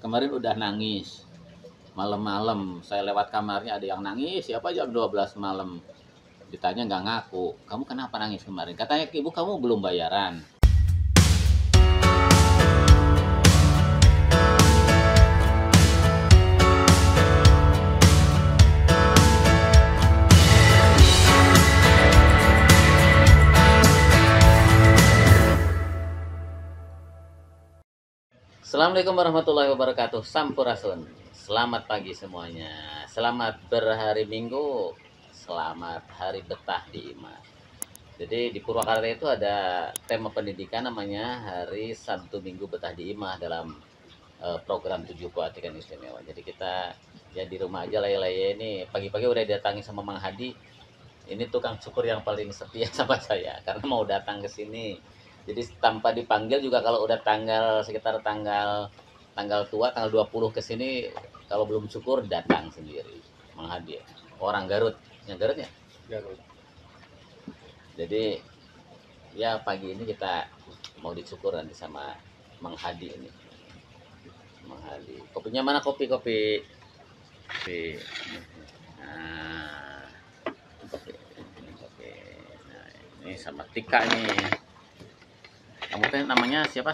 kemarin udah nangis. Malam-malam saya lewat kamarnya ada yang nangis, siapa jam 12 malam. Ditanya nggak ngaku. Kamu kenapa nangis kemarin? Katanya ibu kamu belum bayaran. Assalamualaikum warahmatullahi wabarakatuh. Sampurasun. Selamat pagi semuanya. Selamat berhari Minggu. Selamat hari betah di IMA. Jadi di Purwakarta itu ada tema pendidikan namanya Hari Sabtu Minggu Betah di IMA dalam program 7 Pelatihan Istimewa. Jadi kita ya di rumah aja laya-laya ini. Pagi-pagi udah didatangi sama Mang Hadi. Ini tukang cukur yang paling setia sama saya karena mau datang ke sini. Jadi tanpa dipanggil juga kalau udah sekitar tanggal tua tanggal 20 ke sini kalau belum syukur datang sendiri Mang Hadi. Orang Garut. Yang Garut ya? Garut. Jadi ya pagi ini kita mau dicukur nanti sama Mang Hadi ini. Mang Hadi. Kopinya mana kopi? Nah, kopi. Nah, ini sama Tika nih. Kamu teh namanya siapa?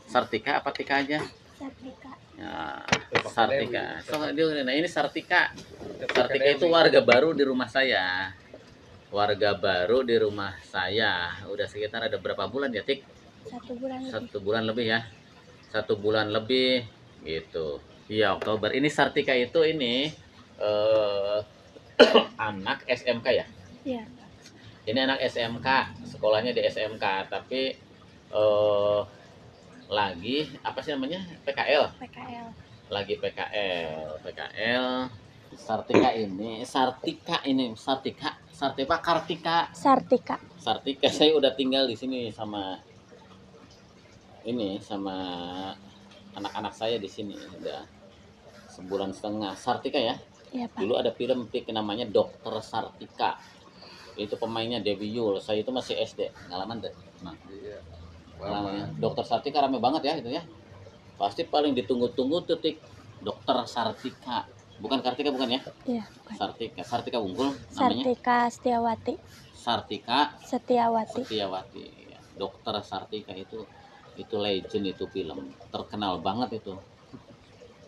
Sartika apa Tika aja? Sartika. Ya, Sartika. So, nah ini Sartika. Sartika itu warga baru di rumah saya. Warga baru di rumah saya. Udah sekitar ada berapa bulan ya, Tik? 1 bulan lebih. 1 bulan lebih ya. 1 bulan lebih gitu. Iya, Oktober. Ini Sartika itu ini anak SMK ya? Iya. Ini anak SMK, sekolahnya di SMK, tapi lagi apa sih namanya? PKL. Lagi PKL. Sartika. Saya udah tinggal di sini sama anak-anak saya di sini udah 1,5 bulan. Sartika ya? Iya, Pak. Dulu ada film namanya Dokter Sartika. Itu pemainnya Dewi Yul. Saya itu masih SD. Pengalaman deh. Nah, iya. Dokter Sartika rame banget ya itu ya. Pasti paling ditunggu-tunggu tuh Dokter Sartika. Bukan Kartika bukan ya? Iya, bukan. Sartika Unggul namanya. Sartika Setiawati. Ya. Dokter Sartika itu legend, itu film. Terkenal banget itu.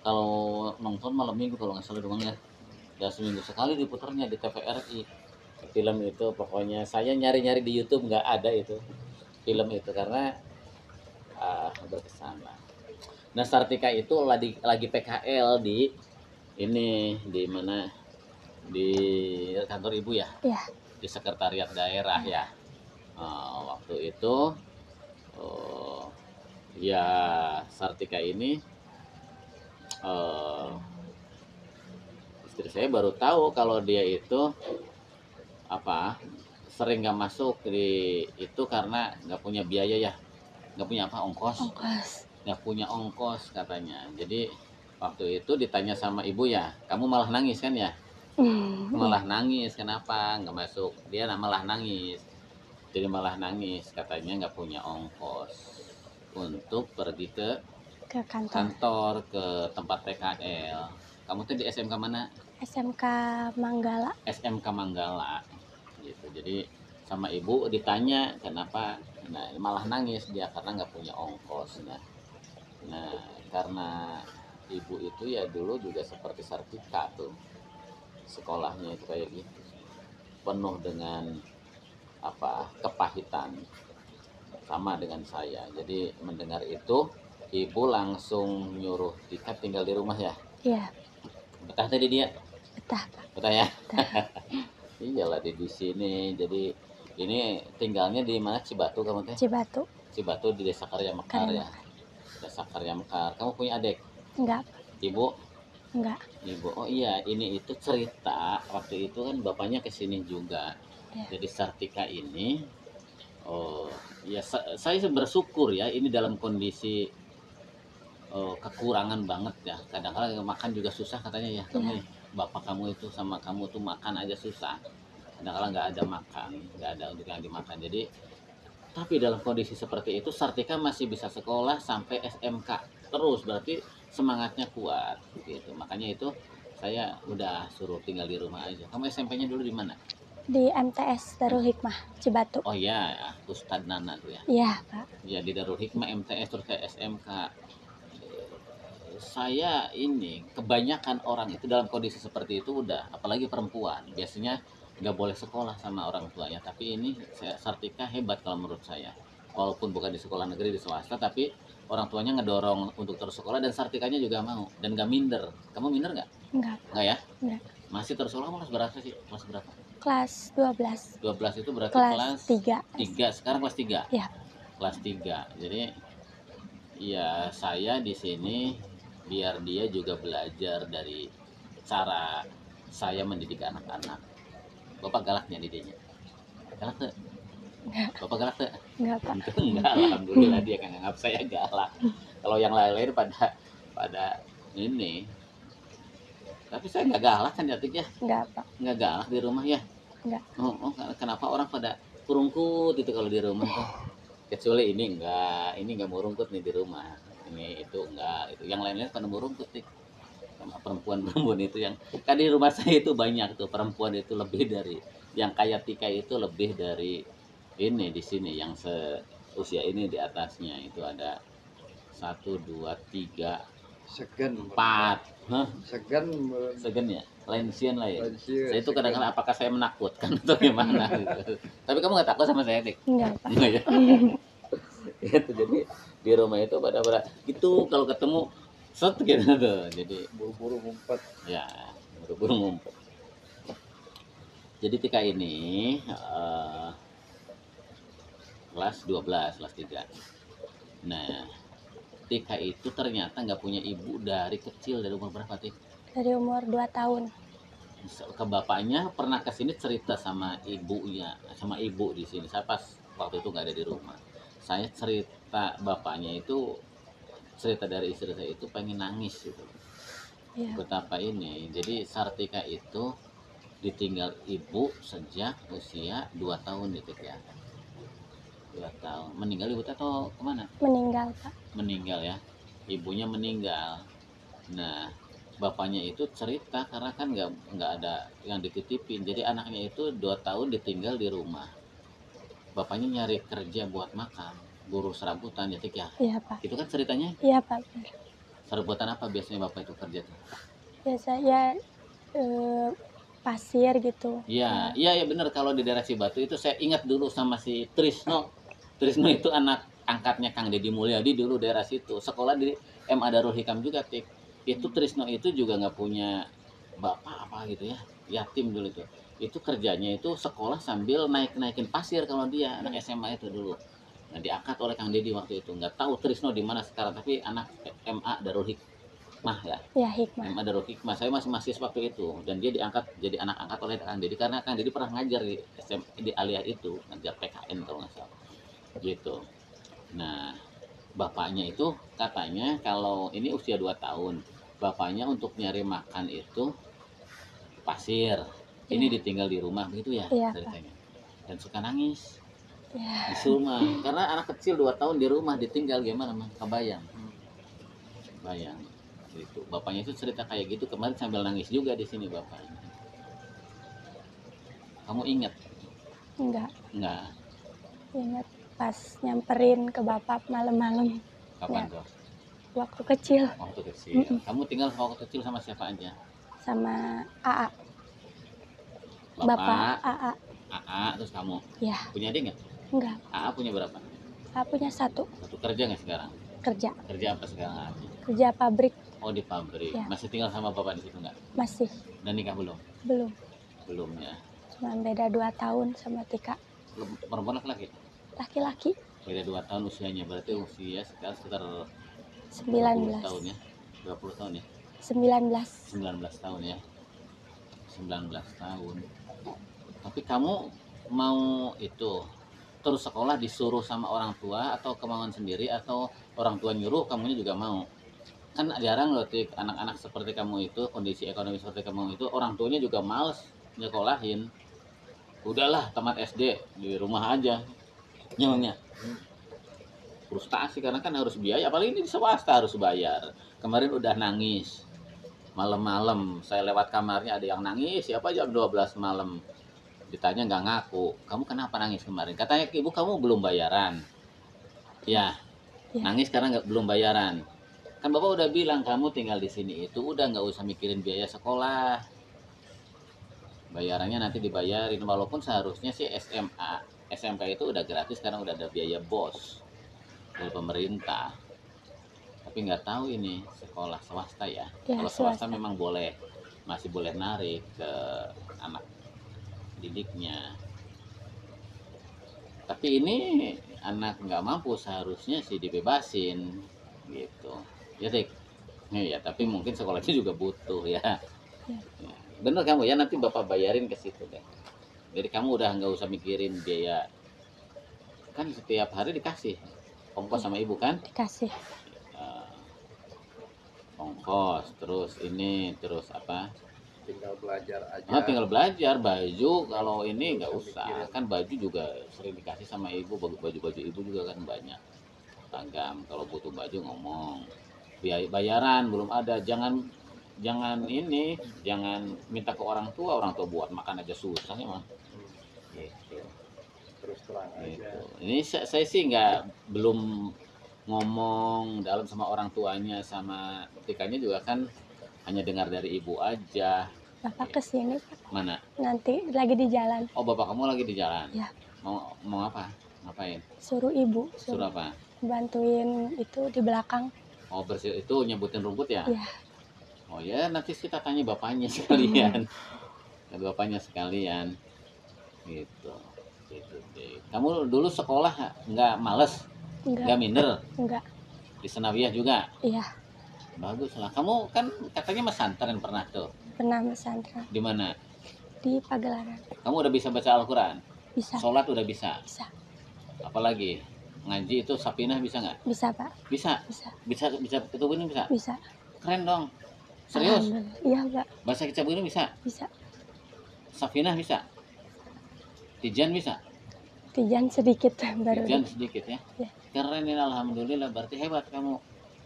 Kalau nonton malam minggu kalau nggak salah doang ya. Dan seminggu sekali diputarnya di TVRI. Film itu pokoknya saya nyari-nyari di YouTube nggak ada itu film itu karena berkesan lah. Nah Sartika itu lagi PKL di mana di kantor ibu ya? Iya. Di sekretariat daerah ya. Waktu itu ya Sartika ini istri saya baru tahu kalau dia itu sering nggak masuk di itu karena nggak punya biaya ya, nggak punya ongkos, nggak punya ongkos katanya. Jadi waktu itu ditanya sama ibu ya, kamu malah nangis kan ya? Malah nangis, kenapa nggak masuk? Dia malah nangis, jadi malah nangis katanya nggak punya ongkos untuk pergi ke kantor ke tempat PKL. Kamu tuh di SMK mana? SMK Manggala. Gitu. Jadi sama ibu ditanya kenapa, malah nangis dia karena nggak punya ongkos. Nah karena ibu itu ya dulu juga seperti Sartika tuh, sekolahnya itu kayak gitu, penuh dengan kepahitan, sama dengan saya. Jadi mendengar itu ibu langsung nyuruh Tika tinggal di rumah ya. Iya. Betah tadi dia? Betah ya? Betah. Iyalah di sini. Jadi ini tinggalnya di mana? Cibatu kamu teh? Cibatu di Desa Karya Mekar ya. Desa Karya Mekar. Kamu punya adik? Enggak. Ibu? Enggak. Ibu. Oh iya, ini itu cerita waktu itu kan bapaknya ke sini juga. Ya. Jadi Sartika ini ya saya bersyukur ya, ini dalam kondisi kekurangan banget ya. Kadang-kadang makan juga susah katanya ya. Kamu bapak kamu itu sama kamu tuh makan aja susah, kadang-kadang nggak ada makan, nggak ada untuk yang dimakan. Jadi tapi dalam kondisi seperti itu Sartika masih bisa sekolah sampai SMK. terus berarti semangatnya kuat gitu. Makanya itu saya udah suruh tinggal di rumah aja. Kamu SMP-nya dulu di mana? Di MTS Darul Hikmah Cibatu. Oh iya, Ustadz Nana tuh ya. Iya, Pak. Ya di Darul Hikmah MTS terus ke SMK. Saya ini kebanyakan orang itu dalam kondisi seperti itu udah, apalagi perempuan biasanya nggak boleh sekolah sama orang tuanya. Tapi ini saya Sartika hebat kalau menurut saya, walaupun bukan di sekolah negeri, di swasta, tapi orang tuanya ngedorong untuk terus sekolah dan Sartikanya juga mau dan nggak minder. Kamu minder nggak? Enggak, Nggak ya? enggak. Masih terus sekolah. Kelas berapa sih? Kelas berapa? Kelas 12. 12 itu berarti Kelas kelas 3. 3. Sekarang kelas 3. Iya. Kelas 3. Jadi ya saya di sini biar dia juga belajar dari cara saya mendidik anak-anak. Bapak galaknya didiknya. Galak tuh. Enggak, Bapak galak tuh. enggak, Pak. Enggak, alhamdulillah dia kan nganggap saya galak. Kalau yang lain-lain pada ini. Tapi saya nggak galak kan ya, Tik ya? Enggak, Pak. Nggak galak di rumah ya? Enggak. Oh, kenapa orang pada kurungkut itu kalau di rumah tuh? Kecuali ini enggak mau rungkut nih di rumah. Ini itu enggak, itu yang lain-lain pada mau rungkut nih. Sama perempuan-perempuan itu yang kan di rumah saya itu banyak tuh perempuan itu lebih dari yang kayak Tika itu lebih dari ini di sini yang seusia ini di atasnya itu ada 1, 2, 3, Segan 4. Hah? segan Segan ya? Lain lah ya. lansius, Saya itu segan. kadang-kadang apakah saya menakutkan atau gimana gitu. Tapi kamu nggak takut sama saya, Tik? Enggak, Pak. Enggak ya? Itu jadi di rumah itu pada itu kalau ketemu set gitu tuh. Jadi buru-buru ngumpet. ya buru-buru ngumpet. Jadi Tika ini kelas 12, kelas 3. Nah, Tika itu ternyata nggak punya ibu dari kecil, dari umur berapa, Tik? Dari umur 2 tahun. Ke bapaknya pernah ke sini cerita sama ibunya, sama ibu di sini. Saya pas waktu itu nggak ada di rumah. Saya cerita bapaknya itu cerita dari istri saya itu pengen nangis gitu. Iya. Betapa ini. Jadi Sartika itu ditinggal ibu sejak usia 2 tahun gitu ya. 2 tahun. Meninggal ibu atau kemana? Meninggal, Pak. Meninggal ya. Ibunya meninggal. Nah, bapaknya itu cerita karena kan nggak ada yang dititipin. Jadi anaknya itu 2 tahun ditinggal di rumah. Bapaknya nyari kerja buat makan, buruh serabutan ya, Tik ya. Iya, Pak. Itu kan ceritanya. Iya, Pak. Benar. Serabutan apa biasanya bapak itu kerja tuh? Biasa ya pasir gitu. Iya, iya bener, kalau di daerah Cibatu itu saya ingat dulu sama si Trisno. Trisno itu anak angkatnya Kang Deddy Mulyadi dulu daerah situ. Sekolah di MA Darul Hikam juga, Tik. Itu Trisno itu juga nggak punya bapak apa gitu ya, yatim dulu itu. Itu kerjanya itu sekolah sambil naikin pasir kalau dia anak SMA itu dulu. Nah, diangkat oleh Kang Deddy waktu itu. Nggak tahu Trisno di mana sekarang, tapi anak MA Darul Hikmah ya. Ya, Hikmah. MA Darul Hikmah. Saya masih mahasiswa waktu itu dan dia diangkat jadi anak angkat oleh Kang Deddy karena Kang Deddy pernah ngajar di di Aliyah itu, ngajar PKN kalau nggak salah. Gitu. Nah, bapaknya itu katanya kalau ini usia 2 tahun, bapaknya untuk nyari makan itu pasir. Ini ditinggal di rumah begitu ya Iya, ceritanya. Dan suka nangis Ya. di rumah karena anak kecil 2 tahun di rumah ditinggal gimana mah? Kebayang. Bayang. Gitu. Bapaknya itu cerita kayak gitu kemarin sambil nangis juga di sini bapaknya. Kamu ingat? Enggak. Enggak. Ingat pas nyamperin ke bapak malam-malam Kapan Ya. tuh? waktu kecil Waktu kecil. Mm-mm. Kamu tinggal waktu kecil sama siapa aja? sama AA. Bapak, Bapak AA. AA, terus kamu Ya, punya adik nggak? enggak. AA punya berapa? AA punya 1 Satu kerja nggak sekarang? kerja. Kerja apa sekarang AA? Kerja pabrik Oh di pabrik. Ya. Masih tinggal sama bapak di situ nggak? masih Dan nikah belum? belum. Belum ya. Cuma beda 2 tahun sama Tika. Perempuan laki-laki? Laki-laki Beda 2 tahun usianya. Berarti usia sekarang sekitar 20 19. tahun ya. 20 tahun ya. 19. 19 tahun ya. 19 tahun. Tapi kamu mau itu terus sekolah disuruh sama orang tua atau kemauan sendiri atau orang tua nyuruh kamunya juga mau? Kan jarang loh Tik, anak-anak seperti kamu itu, kondisi ekonomi seperti kamu itu orang tuanya juga males nyekolahin. Udahlah tamat SD di rumah aja. Nyamanya. frustasi karena kan harus biaya, apalagi ini di swasta harus bayar. Kemarin udah nangis malam-malam, saya lewat kamarnya ada yang nangis, siapa jam 12 malam, ditanya nggak ngaku, kamu kenapa nangis kemarin, katanya ibu kamu belum bayaran ya. Ya. Nangis karena belum bayaran, kan bapak udah bilang kamu tinggal di sini itu udah nggak usah mikirin biaya sekolah, bayarannya nanti dibayarin, walaupun seharusnya sih SMA SMK itu udah gratis karena udah ada biaya BOS dari pemerintah. Tapi nggak tahu ini sekolah swasta ya. Ya, Kalau swasta swasta. memang boleh, masih boleh narik ke anak didiknya. Tapi ini anak nggak mampu seharusnya sih dibebasin gitu. Ya Tik. Ya, tapi mungkin sekolahnya juga butuh ya. Ya. Ya. Bener kamu ya, nanti bapak bayarin ke situ deh. Jadi kamu udah nggak usah mikirin biaya, kan setiap hari dikasih ongkos sama ibu kan. Dikasih. Eh, ongkos terus ini terus apa, tinggal belajar aja. tinggal belajar, baju kalau ini nggak Nggak usah usah mikirin. kan, baju juga sering dikasih sama ibu, baju ibu juga kan banyak seragam, kalau butuh baju ngomong. Biaya bayaran belum ada, jangan ini, jangan minta ke orang tua buat makan aja susah ya mah gitu. Terus terang aja. Gitu. Ini saya sih belum ngomong dalam sama orang tuanya, sama tikanya juga kan hanya dengar dari ibu aja. Bapak kesini Pak, Mana? nanti lagi di jalan. Oh, bapak kamu lagi di jalan. Ya. Mau apa? Ngapain? Suruh ibu, Suruh apa? bantuin itu di belakang. Oh, bersih itu nyebutin rumput ya? Ya. Oh ya, nanti kita tanya bapaknya sekalian. Bapaknya sekalian. Gitu. Gitu deh. Kamu dulu sekolah nggak males? Nggak Enggak, minder? enggak. Di Senawiyah juga? Iya, Bagus lah. Kamu kan katanya pesantren pernah tuh. pernah pesantren Di mana? di Pagelaran. Kamu udah bisa baca Al-Quran? Bisa, Sholat udah bisa? bisa. Apalagi? Ngaji itu Sapinah bisa nggak? Bisa Pak, Bisa? bisa, Bisa Kitab ini bisa? bisa. Keren dong. Serius? Alhamdulillah. Iya Pak, Bahasa Kitab ini bisa? bisa. Safinah bisa? Tijan bisa? Tijan sedikit baru. Tijan sedikit ya? Ya. Keren ini, alhamdulillah, berarti hebat kamu.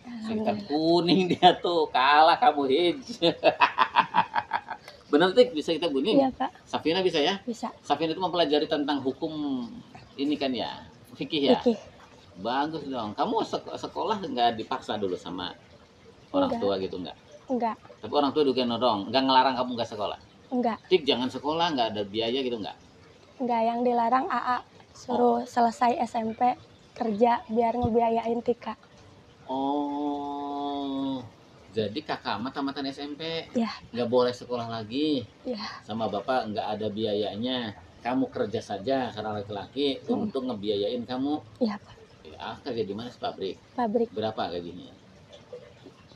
Kitab Alhamdulillah. kuning dia tuh, kalah kamu Hij. Bener Tik, bisa kitab kuning? Iya Pak, Safinah bisa ya? bisa. Safinah itu mempelajari tentang hukum ini kan ya? Fikih ya? Fikih. Bagus dong. Kamu sekolah nggak dipaksa dulu sama orang Enggak. tua gitu nggak? Enggak, Tapi orang tua juga nodong, nggak ngelarang kamu nggak sekolah. enggak. Tik jangan sekolah, nggak ada biaya gitu nggak? Enggak, yang dilarang AA. Suruh selesai SMP kerja biar ngebiayain Tika. Oh, jadi kakak mah tamatan SMP, Ya. nggak boleh sekolah lagi. Ya. Sama bapak nggak ada biayanya. Kamu kerja saja karena laki-laki untuk ngebiayain kamu. Iya Pak, Ya, kerja di mana sih, pabrik? pabrik. Berapa gajinya?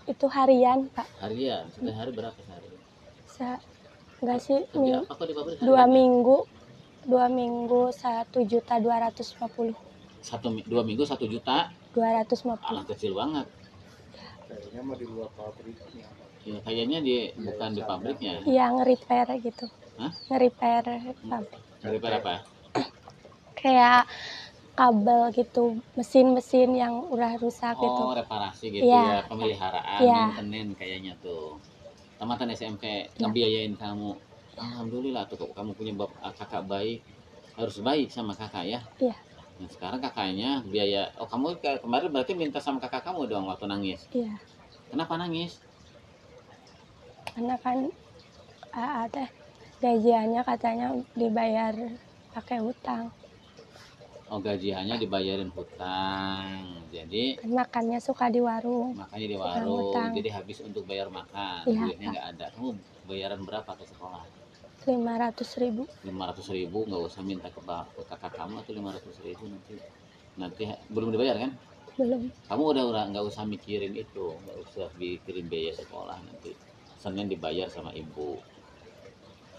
Itu harian Pak. Harian, sehari berapa sehari? Enggak sih, Kerja apa kok di pabrik? 2 minggu. 2 minggu 1.250.000. 2 minggu 1 juta. 250. Anak kecil banget. Kayaknya mah di luar pabriknya. Ya, kayaknya bukan di pabriknya. Iya, nge-repair gitu. Hah? Nge-repair pabrik. Repair apa? Kayak kabel gitu, mesin-mesin yang udah rusak gitu. Oh, reparasi gitu Iya. ya, pemeliharaan, Iya. maintenance kayaknya tuh. Tamatan SMP ngebiayain kamu. Alhamdulillah tuh kamu punya kakak baik. Harus baik sama kakak ya. Iya. Nah, sekarang kakaknya biaya. Oh, kamu kemarin berarti minta sama kakak kamu dong waktu nangis. Iya, Kenapa nangis? karena kan AA teh gajiannya katanya dibayar pakai hutang. Oh, gajiannya dibayarin hutang. Jadi Kan makannya suka di warung. makanya di Hutang. warung. Jadi habis untuk bayar makan. Iya, Duitnya nggak ada. Kamu bayaran berapa ke sekolah? 500.000. 500.000, nggak usah minta ke kakak kamu atau 500.000 nanti belum dibayar kan? Belum. Kamu udah nggak usah mikirin itu, nggak usah mikirin biaya sekolah, nanti Senin dibayar sama ibu.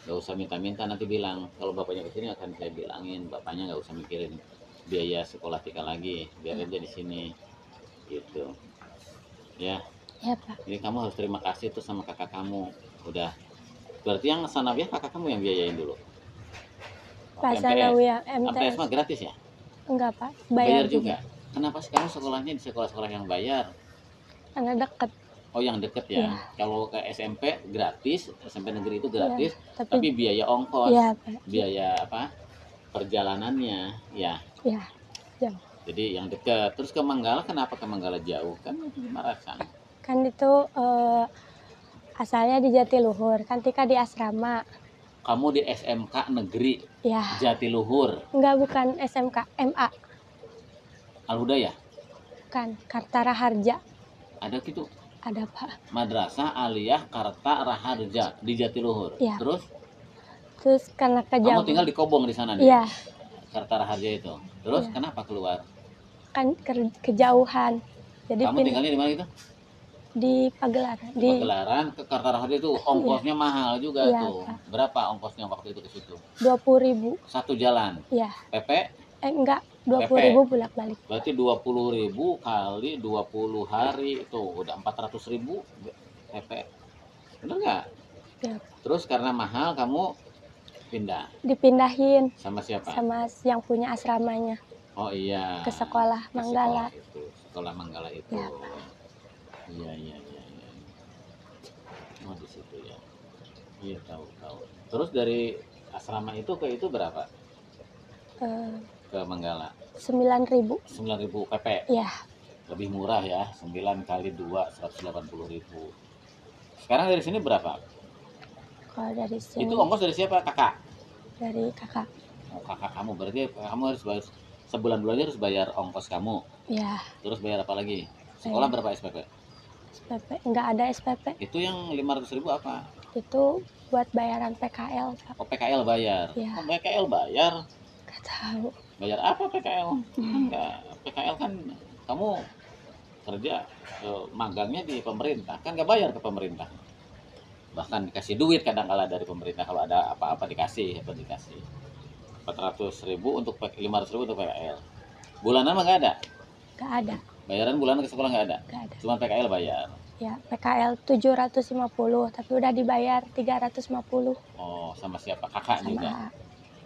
Nggak usah minta-minta, nanti bilang kalau bapaknya kesini akan saya bilangin, bapaknya nggak usah mikirin biaya sekolah Tika lagi, biar aja di sini gitu ya. Ya Pak. Jadi kamu harus terima kasih tuh sama kakak kamu. Udah, berarti yang Sanawiyah kakak kamu yang biayain dulu. Pak MTS. Sanawiyah MTS MTS. mah gratis ya? Enggak Pak, Bayar bayar juga. Kenapa sekarang sekolahnya di sekolah-sekolah yang bayar? Karena deket. Oh, yang deket ya. Iya. Kalau ke SMP gratis, SMP negeri itu Iya, gratis, tapi tapi biaya ongkos, iya Pak. biaya apa? Perjalanannya, ya. Iya, jauh. Jadi yang dekat. Terus ke Manggala, kenapa ke Manggala jauh? Kan itu di Marasan. Kan itu asalnya di Jatiluhur, kan Tika di asrama. Kamu di SMK negeri Ya, Jatiluhur, enggak, bukan SMK, MA, Al-Huda ya? kan Kartara Harja. Ada gitu. Ada Pak. Madrasah Aliyah Karta Raharja di Jatiluhur. Iya. Terus karena kamu kejauhan. tinggal di Kobong di sana nih. Iya, Karta Raharja itu. Terus Iya. kenapa keluar? kan kejauhan. Jadi Kamu tinggalnya di mana itu? di Pagelaran, di Pagelaran ke Karta Raharja itu ongkosnya mahal juga Iya, tuh. Pak. Berapa ongkosnya waktu itu ke situ? 20.000. Satu jalan. Iya. PP Enggak, 20.000 bolak-balik. berarti 20.000 kali 20 hari itu udah 400.000 PP. Bener nggak? Ya, Terus karena mahal kamu pindah dipindahin sama siapa? sama yang punya asramanya Oh iya. ke sekolah Ke Manggala. sekolah Manggala itu. Ya. Iya. Oh di situ ya. Iya tahu. Terus dari asrama itu ke itu berapa? Eh, Ke Manggala 9.000. 9.000 PP. Ya, Lebih murah ya. 9 kali 2 180.000. Sekarang dari sini berapa? kalau dari sini Itu ongkos dari siapa? Kakak. dari kakak. Oh, kakak kamu berarti kamu harus bayar sebulan-bulannya harus bayar ongkos kamu. Ya, Terus bayar apa lagi? Sekolah Bayar. berapa SPP? SPP enggak ada SPP. Itu yang 500.000 apa? Itu buat bayaran PKL, Pak. Oh, PKL bayar. Iya. Oh, PKL bayar. Enggak tahu. Bayar apa PKL? Kan enggak. PKL kan kamu kerja magangnya di pemerintah, kan nggak bayar ke pemerintah. Bahkan dikasih duit kadang kala dari pemerintah kalau ada apa-apa dikasih. 400.000 untuk 500.000 untuk PKL. Bulanan mah nggak ada. Enggak ada. Bayaran bulanan ke sekolah nggak ada. Enggak ada. Cuma PKL bayar. Ya, PKL 750, tapi udah dibayar 350 Oh, sama siapa? Kakak juga. sama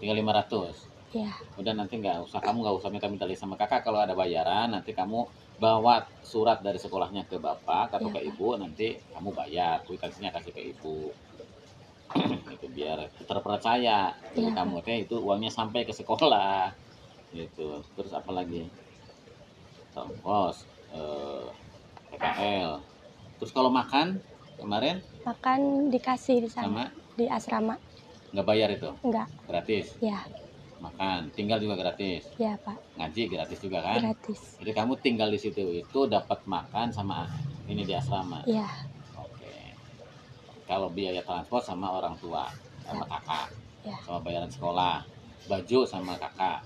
Tinggal 500. ya. Udah nanti kamu nggak usah minta lagi sama kakak. Kalau ada bayaran nanti kamu bawa surat dari sekolahnya ke bapak atau Iya, ke Pak. ibu, nanti kamu bayar kwitansinya kasih ke ibu. Itu biar terpercaya jadi Iya, kamu teh itu uangnya sampai ke sekolah gitu. Terus apa lagi? Ongkos, PKL. Terus kalau makan kemarin Makan dikasih di sana sama di asrama. nggak bayar itu, Enggak. gratis. Ya, Makan, tinggal juga gratis. ya Pak, Ngaji gratis juga kan? gratis. Jadi kamu tinggal di situ itu dapat makan sama ini di asrama. Ya, Oke. Kalau biaya transport sama orang tua, sama kakak, Ya. sama bayaran sekolah, baju sama kakak.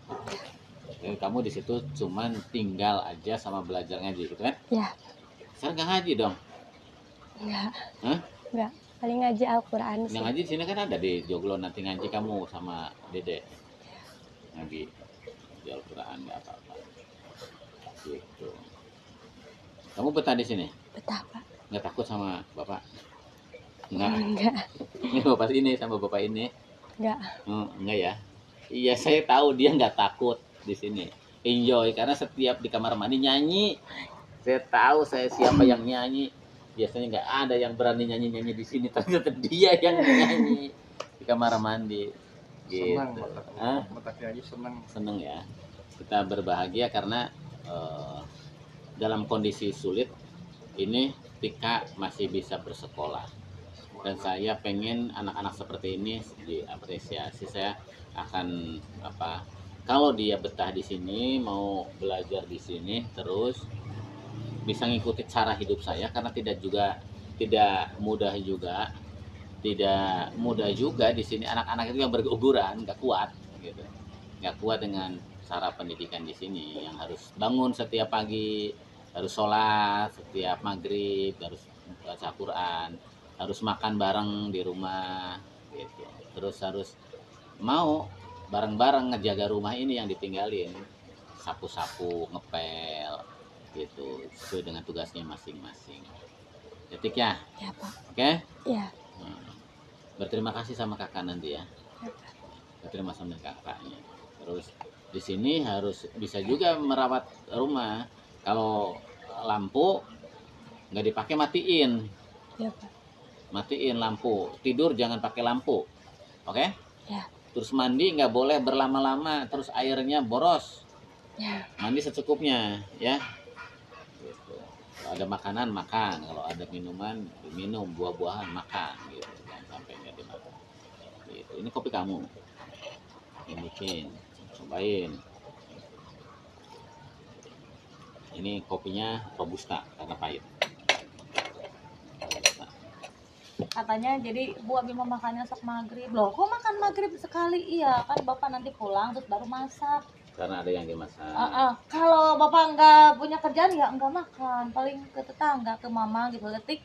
Jadi kamu di situ cuman tinggal aja sama belajar ngaji gitu kan? ya, Sekarang nggak ngaji dong? enggak. Hah? Enggak. Paling ngaji Al-Qur'an sih. Yang ngaji di sini kan ada di Joglo, nanti ngaji kamu sama Dede. Ngaji di Al-Quran nggak apa-apa. Gitu. Kamu betah di sini? Betah, Pak. Nggak takut sama bapak? Enggak. Enggak. Ini bapak ini sama bapak ini. Enggak. Enggak ya. Iya, saya tahu dia nggak takut di sini. Enjoy karena setiap di kamar mandi nyanyi. Saya tahu saya siapa yang nyanyi. Biasanya nggak ada yang berani nyanyi di sini, ternyata dia yang nyanyi di kamar mandi. Gitu. Senang Hah? mataknya aja senang. Seneng ya. Kita berbahagia karena dalam kondisi sulit ini Tika masih bisa bersekolah. Dan saya pengen anak-anak seperti ini diapresiasi. Saya akan kalau dia betah di sini, mau belajar di sini terus bisa ngikuti cara hidup saya karena tidak mudah juga di sini anak-anak itu yang berguguran nggak kuat gitu, nggak kuat dengan cara pendidikan di sini yang harus bangun setiap pagi, harus sholat setiap maghrib, harus baca Quran, harus makan bareng di rumah gitu, terus harus mau bareng-bareng ngejaga rumah ini yang ditinggalin, sapu-sapu, ngepel gitu sesuai dengan tugasnya masing-masing. Detik ya, Ya, Pak. oke? Ya. Berterima kasih sama kakak nanti ya. Ya, Pak. Berterima kasih sama kakaknya. Terus Di sini harus bisa juga merawat rumah. Kalau lampu nggak dipakai, matiin. Ya, Pak. Matiin lampu. Tidur jangan pakai lampu. Oke? Ya. Terus mandi nggak boleh berlama-lama, terus airnya boros. Ya. Mandi secukupnya, ya. Gitu. Kalau ada makanan makan, kalau ada minuman minum, buah-buahan makan, gitu. Jangan sampai nggak dimakan. Gitu. Ini kopi kamu. Ini bikin, cobain. Ini kopinya robusta karena pahit. Robusta. Katanya jadi Bu Abi mau makannya sok maghrib. Loh, kok makan maghrib sekali? Iya, kan Bapak nanti pulang terus baru masak. Karena ada yang dimasak. Kalau Bapak nggak punya kerjaan ya nggak makan. Paling ke tetangga, ke mama gitu. Letik